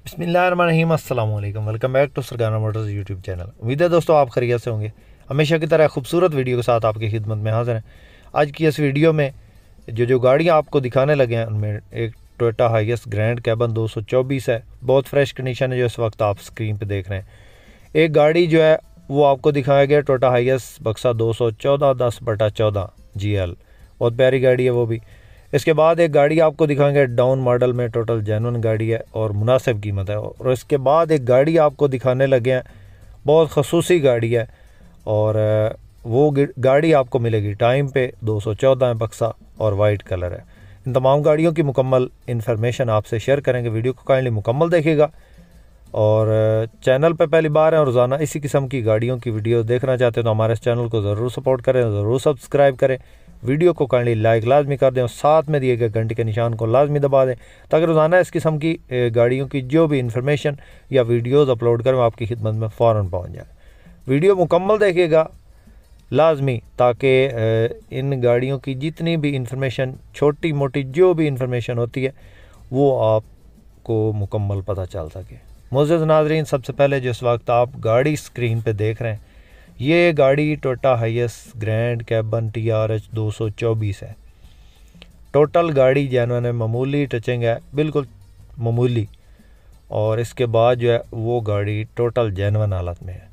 बिस्मिल्लाहिर्रहमानिर्रहीम, अस्सलाम वालेकुम। Welcome back to Sargana Motors YouTube channel. उम्मीद है दोस्तों आप खैरियत से होंगे। हमेशा की तरह खूबसूरत वीडियो के साथ आपकी खिदमत में हाजिर हैं। आज की इस वीडियो में जो गाड़ियाँ आपको दिखाने लगे हैं उनमें एक टोयोटा हाईएस ग्रैंड कैबन 224 है। बहुत फ्रेश कंडीशन है जो इस वक्त आप स्क्रीन पर देख रहे हैं। एक गाड़ी जो है वो आपको दिखाया गया टोयोटा हाईएस बक्सा 214 10/14 GL। बहुत प्यारी गाड़ी है वो भी। इसके बाद एक गाड़ी आपको दिखाएंगे डाउन मॉडल में, टोटल जेन्युइन गाड़ी है और मुनासिब कीमत है। और इसके बाद एक गाड़ी आपको दिखाने लगे हैं, बहुत खसूसी गाड़ी है और वो गाड़ी आपको मिलेगी टाइम पे 214 बक्सा और वाइट कलर है। इन तमाम गाड़ियों की मुकम्मल इन्फॉर्मेशन आपसे शेयर करेंगे। वीडियो को काइंडली मुकम्मल देखिएगा और चैनल पे पहली बार है और रोज़ाना इसी किस्म की गाड़ियों की वीडियो देखना चाहते हैं तो हमारे इस चैनल को ज़रूर सपोर्ट करें, ज़रूर सब्सक्राइब करें। वीडियो को काइंडली लाइक लाजमी कर दें और साथ में दिए गए घंटे के निशान को लाजमी दबा दें ताकि रोज़ाना इस किस्म की गाड़ियों की जो भी इन्फॉर्मेशन या वीडियोज़ अपलोड करें आपकी खिदमत में फ़ौरन पहुँच जाए। वीडियो मुकम्मल देखिएगा लाजमी ताकि इन गाड़ियों की जितनी भी इंफॉर्मेशन, छोटी मोटी जो भी इंफॉर्मेशन होती है वो आपको मुकम्मल पता चल सके। मोअज़्ज़ज़ नाज़रीन, सबसे पहले जिस वक्त आप गाड़ी स्क्रीन पे देख रहे हैं ये गाड़ी Toyota HiAce grand cabin TRH 224 है। टोटल गाड़ी जेन्युइन है, मामूली टचिंग है, बिल्कुल मामूली। और इसके बाद जो है वो गाड़ी टोटल जेन्युइन हालत में है,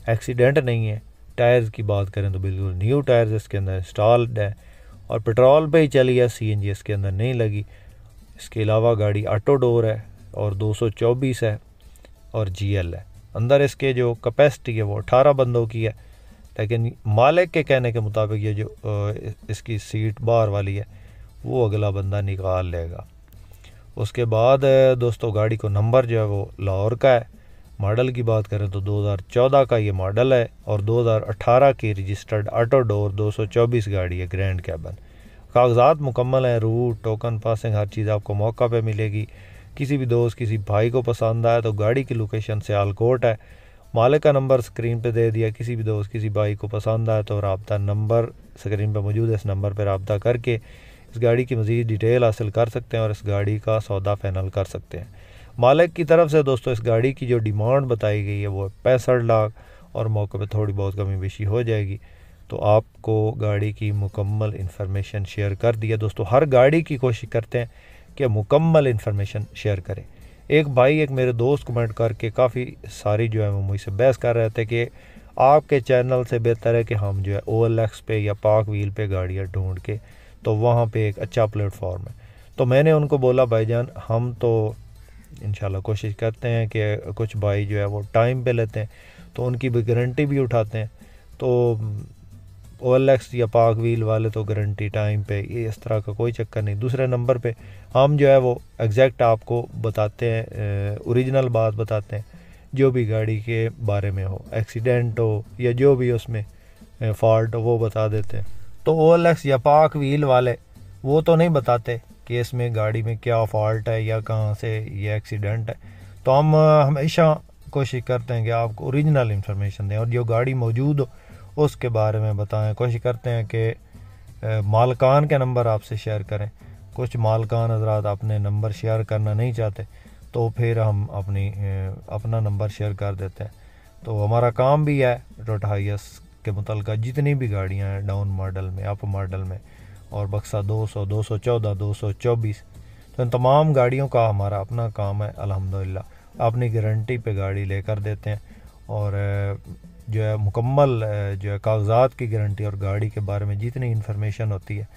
एक्सीडेंट नहीं है। टायर्स की बात करें तो बिल्कुल न्यू टायर्स इसके अंदर इंस्टॉल्ड है और पेट्रोल पे ही चली है, CNG इसके अंदर नहीं लगी। इसके अलावा गाड़ी ऑटो डोर है और 224 है और GL है। अंदर इसके जो कैपेसिटी है वो 18 बंदों की है, लेकिन मालिक के कहने के मुताबिक ये जो इसकी सीट बाहर वाली है वो अगला बंदा निकाल लेगा। उसके बाद दोस्तों गाड़ी को नंबर जो है वो लाहौर का है। मॉडल की बात करें तो 2014 का ये मॉडल है और 2018 की रजिस्टर्ड ऑटो डोर 224 गाड़ी है ग्रैंड कैबन। कागजात मुकम्मल हैं, रूट टोकन पासिंग हर चीज़ आपको मौका पे मिलेगी। किसी भी दोस्त किसी भाई को पसंद आए तो गाड़ी की लोकेशन सियालकोट है। मालिक का नंबर स्क्रीन पे दे दिया। किसी भी दोस्त किसी भाई को पसंद आए तो रब्ता नंबर स्क्रीन पे मौजूद है, इस नंबर पर रब्ता करके इस गाड़ी की मज़ीद डिटेल हासिल कर सकते हैं और इस गाड़ी का सौदा फाइनल कर सकते हैं। मालिक की तरफ से दोस्तों इस गाड़ी की जो डिमांड बताई गई है वो 65 लाख और मौके पे थोड़ी बहुत कमी बेशी हो जाएगी। तो आपको गाड़ी की मुकम्मल इन्फॉर्मेशन शेयर कर दिया। दोस्तों हर गाड़ी की कोशिश करते हैं कि मुकम्मल इन्फॉर्मेशन शेयर करें। एक भाई, एक मेरे दोस्त कमेंट करके काफ़ी सारी जो है वो मुझसे बहस कर रहे थे कि आपके चैनल से बेहतर है कि हम जो है OLX पे या पाक व्हील पे गाड़ियाँ ढूंढ के, तो वहाँ पे एक अच्छा प्लेटफॉर्म है। तो मैंने उनको बोला भाईजान हम तो इंशाल्लाह कोशिश करते हैं कि कुछ भाई जो है वो टाइम पे लेते हैं तो उनकी भी गारंटी भी उठाते हैं। तो OLX या पाक व्हील वाले तो गारंटी टाइम पे, ये इस तरह का कोई चक्कर नहीं। दूसरे नंबर पे हम जो है वो एग्जैक्ट आपको बताते हैं, ओरिजिनल बात बताते हैं, जो भी गाड़ी के बारे में हो, एक्सीडेंट हो या जो भी उसमें फॉल्ट हो वो बता देते हैं। तो OLX या पाक व्हील वाले वो तो नहीं बताते कि इसमें गाड़ी में क्या फॉल्ट है या कहाँ से ये एक्सीडेंट है। तो हम हमेशा कोशिश करते हैं कि आपको ओरिजिनल इन्फॉर्मेशन दें और जो गाड़ी मौजूद हो उसके बारे में बताएं। कोशिश करते हैं कि मालकान के नंबर आपसे शेयर करें। कुछ मालकान हजरात अपने नंबर शेयर करना नहीं चाहते तो फिर हम अपना नंबर शेयर कर देते हैं। तो हमारा काम भी है टोयोटा हाईएस के मुतल्लिक़ जितनी भी गाड़ियाँ हैं डाउन मॉडल में, अप मॉडल में और बक्सा 200 214 224, तो इन तमाम गाड़ियों का हमारा अपना काम है। अल्हम्दुलिल्लाह अपनी गारंटी पे गाड़ी लेकर देते हैं और जो है मुकम्मल जो है कागजात की गारंटी और गाड़ी के बारे में जितनी इन्फॉर्मेशन होती है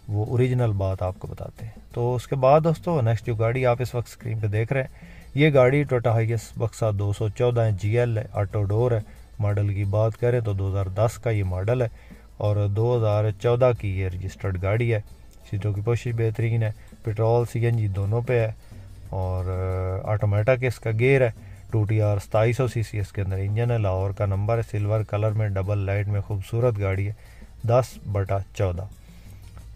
वो ओरिजिनल बात आपको बताते हैं। तो उसके बाद दोस्तों नेक्स्ट जो गाड़ी आप इस वक्त स्क्रीन पे देख रहे हैं ये गाड़ी टोयोटा हाईएस बक्सा 214 GL है, ऑटो डोर है। मॉडल की बात करें तो 2010 का ये मॉडल है और 2014 की ये रजिस्टर्ड गाड़ी है। सीटों की पोशिश बेहतरीन है, पेट्रोल CNG दोनों पे है और ऑटोमेटिक इसका गेयर है। 2TR 2700 cc इसके अंदर इंजन है। लाहौर का नंबर है, सिल्वर कलर में, डबल लाइट में खूबसूरत गाड़ी है, 10/14।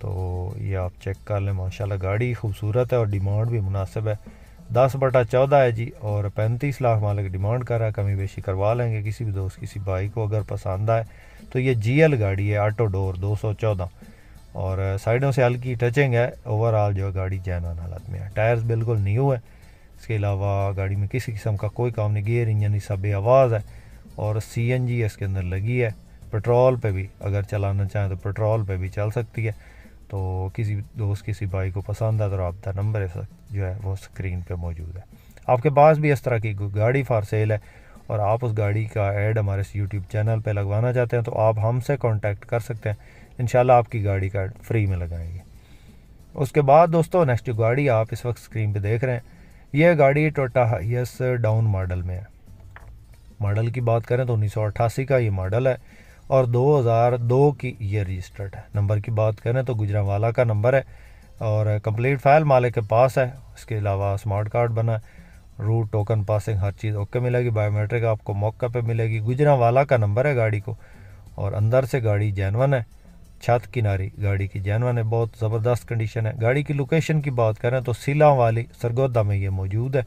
तो ये आप चेक कर लें, माशाल्लाह गाड़ी खूबसूरत है और डिमांड भी मुनासिब है। 10/14 है जी और 35 लाख मालिक डिमांड कर रहा है। कमी बेशी करवा लेंगे किसी भी दोस्त किसी भाई को अगर पसंद आए तो ये GL गाड़ी है, ऑटो डोर 214 और साइडों से हल्की टचिंग है। ओवरऑल जो गाड़ी जेन्युइन हालत में है, टायर्स बिल्कुल न्यू है। इसके अलावा गाड़ी में किसी किस्म का कोई काम नहीं, गियर इंजन ही सब आवाज़ है और CNG इसके अंदर लगी है। पेट्रोल पे भी अगर चलाना चाहें तो पेट्रोल पे भी चल सकती है। तो किसी दोस्त किसी भाई को पसंद है तो रब्ता नंबर इस वक्त जो है वो स्क्रीन पे मौजूद है। आपके पास भी इस तरह की गाड़ी फॉर सेल है और आप उस गाड़ी का ऐड हमारे यूट्यूब चैनल पे लगवाना चाहते हैं तो आप हमसे कांटेक्ट कर सकते हैं, इंशाल्लाह आपकी गाड़ी का ऐड फ्री में लगाएंगे। उसके बाद दोस्तों नेक्स्ट जो गाड़ी आप इस वक्त स्क्रीन पे देख रहे हैं, यह गाड़ी टोयोटा हाइएस डाउन मॉडल में है। मॉडल की बात करें तो 1988 का ये मॉडल है और 2002 की ये रजिस्टर्ड है। नंबर की बात करें तो गुजरांवाला का नंबर है और कंप्लीट फाइल मालिक के पास है। इसके अलावा स्मार्ट कार्ड बना है, रूट टोकन पासिंग हर चीज़ ओके मिलेगी, बायोमेट्रिक आपको मौके पे मिलेगी। गुजरांवाला का नंबर है गाड़ी को और अंदर से गाड़ी जेन्युइन है, छत किनारी गाड़ी की जेन्युइन है, बहुत ज़बरदस्त कंडीशन है। गाड़ी की लोकेशन की बात करें तो सिला वाली सरगोदा में ये मौजूद है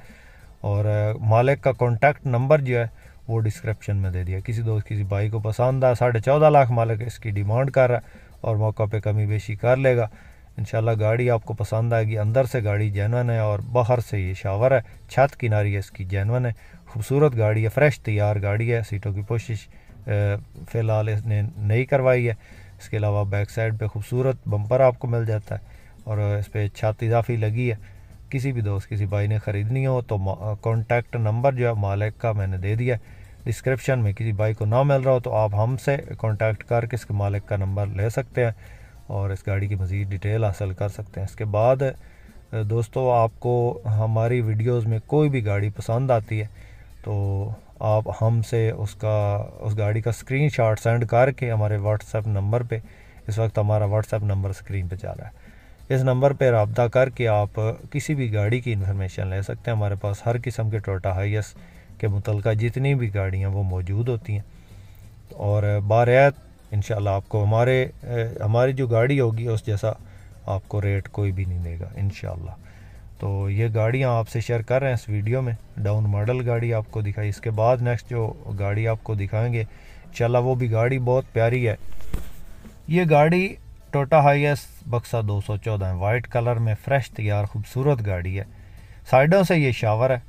और मालिक का कॉन्टैक्ट नंबर जो है वो डिस्क्रिप्शन में दे दिया। किसी दोस्त किसी भाई को पसंद आया, 14.5 लाख मालिक इसकी डिमांड कर रहा है और मौका पे कमी बेशी कर लेगा। इंशाल्लाह गाड़ी आपको पसंद आएगी। अंदर से गाड़ी जेन्युइन है और बाहर से ये शावर है, छत किनारी है इसकी जेन्युइन है, खूबसूरत गाड़ी है, फ्रेश तैयार गाड़ी है। सीटों की कोशिश फ़िलहाल इसने नहीं करवाई है। इसके अलावा बैक साइड पे खूबसूरत बम्पर आपको मिल जाता है और इस पर छत इजाफी लगी है। किसी भी दोस्त किसी भाई ने ख़रीदनी हो तो कॉन्टैक्ट नंबर जो है मालिक का मैंने दे दिया डिस्क्रिप्शन में। किसी भाई को ना मिल रहा हो तो आप हमसे कॉन्टैक्ट करके इसके मालिक का नंबर ले सकते हैं और इस गाड़ी की मज़ीद डिटेल हासिल कर सकते हैं। इसके बाद दोस्तों आपको हमारी वीडियोस में कोई भी गाड़ी पसंद आती है तो आप हमसे उस गाड़ी का स्क्रीनशॉट सेंड करके हमारे व्हाट्सएप नंबर पे, इस वक्त हमारा व्हाट्सएप नंबर स्क्रीन पे जा रहा है, इस नंबर पे रब्ता करके आप किसी भी गाड़ी की इन्फॉर्मेशन ले सकते हैं। हमारे पास हर किस्म के टोयोटा हाइएस के मुतल्लिका जितनी भी गाड़ियाँ वो मौजूद होती हैं और बारियात इंशाल्लाह आपको हमारी जो गाड़ी होगी उस जैसा आपको रेट कोई भी नहीं देगा इंशाल्लाह। तो ये गाड़ियाँ आपसे शेयर कर रहे हैं इस वीडियो में, डाउन मॉडल गाड़ी आपको दिखाई। इसके बाद नेक्स्ट जो गाड़ी आपको दिखाएंगे इंशाल्लाह वो भी गाड़ी बहुत प्यारी है। ये गाड़ी टोयोटा हाइएस बक्सा 214 है, वाइट कलर में फ्रेश तैयार खूबसूरत गाड़ी है। साइडों से ये शावर है।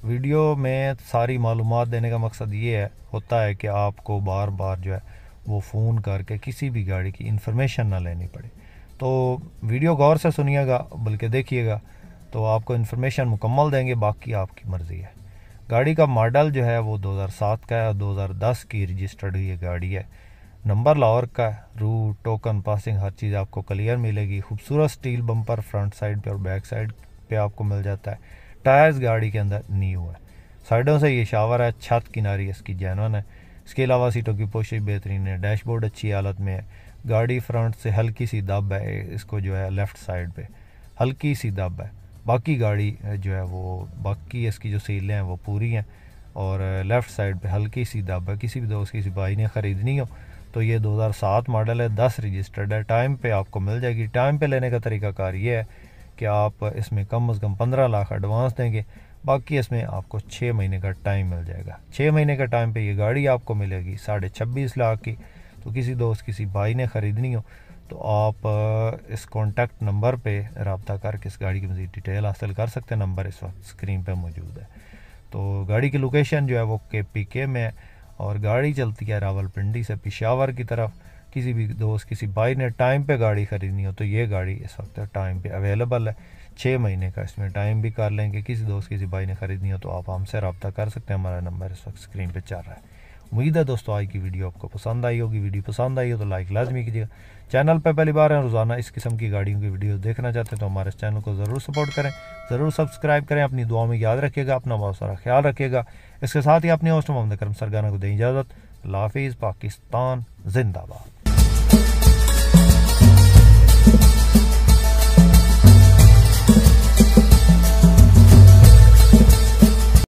वीडियो में सारी मालूमात देने का मकसद ये होता है कि आपको बार बार जो है वो फ़ोन करके किसी भी गाड़ी की इन्फॉर्मेशन ना लेनी पड़े। तो वीडियो गौर से सुनिएगा बल्कि देखिएगा तो आपको इन्फॉर्मेशन मुकम्मल देंगे, बाकी आपकी मर्ज़ी है। गाड़ी का मॉडल जो है वो 2007 का है और 2010 की रजिस्टर्ड हुई गाड़ी है। नंबर लाहौर का है, रूट टोकन पासिंग हर चीज़ आपको क्लियर मिलेगी। खूबसूरत स्टील बम्पर फ्रंट साइड पे और बैक साइड पे आपको मिल जाता है। टायर्स गाड़ी के अंदर न्यू है। साइडों से ये शावर है, छत किनारी इसकी जेन्युइन है। इसके अलावा सीटों की पोशिश बेहतरीन है, डैशबोर्ड अच्छी हालत में है। गाड़ी फ्रंट से हल्की सी दब है, इसको जो है लेफ़्ट साइड पे हल्की सी दब है। बाकी गाड़ी जो है वो बाकी इसकी जो सीलें हैं वो पूरी हैं और लेफ़्ट साइड पे हल्की सी दब है। किसी भी दोस्त किसी भाई ने ख़रीदनी हो तो ये 2007 मॉडल है, 10 रजिस्टर्ड है, टाइम पे आपको मिल जाएगी। टाइम पे लेने का तरीकाकार ये है कि आप इसमें कम से कम 15 लाख एडवांस देंगे, बाकी इसमें आपको 6 महीने का टाइम मिल जाएगा। 6 महीने का टाइम पे ये गाड़ी आपको मिलेगी 26.5 लाख की। तो किसी दोस्त किसी भाई ने ख़रीदनी हो तो आप इस कॉन्टैक्ट नंबर पे रब्ता करके इस गाड़ी की मज़ीद डिटेल हासिल कर सकते हैं। नंबर इस वक्त स्क्रीन पे मौजूद है। तो गाड़ी की लोकेशन जो है वो KPK में है और गाड़ी चलती है रावलपिंडी से पेशावर की तरफ। किसी भी दोस्त किसी भाई ने टाइम पे गाड़ी ख़रीदनी हो तो ये गाड़ी इस वक्त टाइम पे अवेलेबल है। 6 महीने का इसमें टाइम भी कर लेंगे। किसी दोस्त किसी भाई ने ख़रीदनी हो तो आप हमसे रब्ता कर सकते हैं। हमारा नंबर इस वक्त स्क्रीन पे चल रहा है। उम्मीद है दोस्तों आज की वीडियो आपको पसंद आई होगी। वीडियो पसंद आई हो तो लाइक लाजमी कीजिएगा। चैनल पर पहली बार है, रोज़ाना इस किस्म की गाड़ियों की वीडियो देखना चाहते हैं तो हमारे चैनल को ज़रूर सपोर्ट करें, ज़रूर सब्सक्राइब करें। अपनी दुआ में याद रखिएगा, अपना बहुत सारा ख्याल रखिएगा। इसके साथ ही अपने होस्ट मोहम्मद करम सरगाना को दें इजाज़त। अल्लाह हाफिज़। पाकिस्तान जिंदाबाद।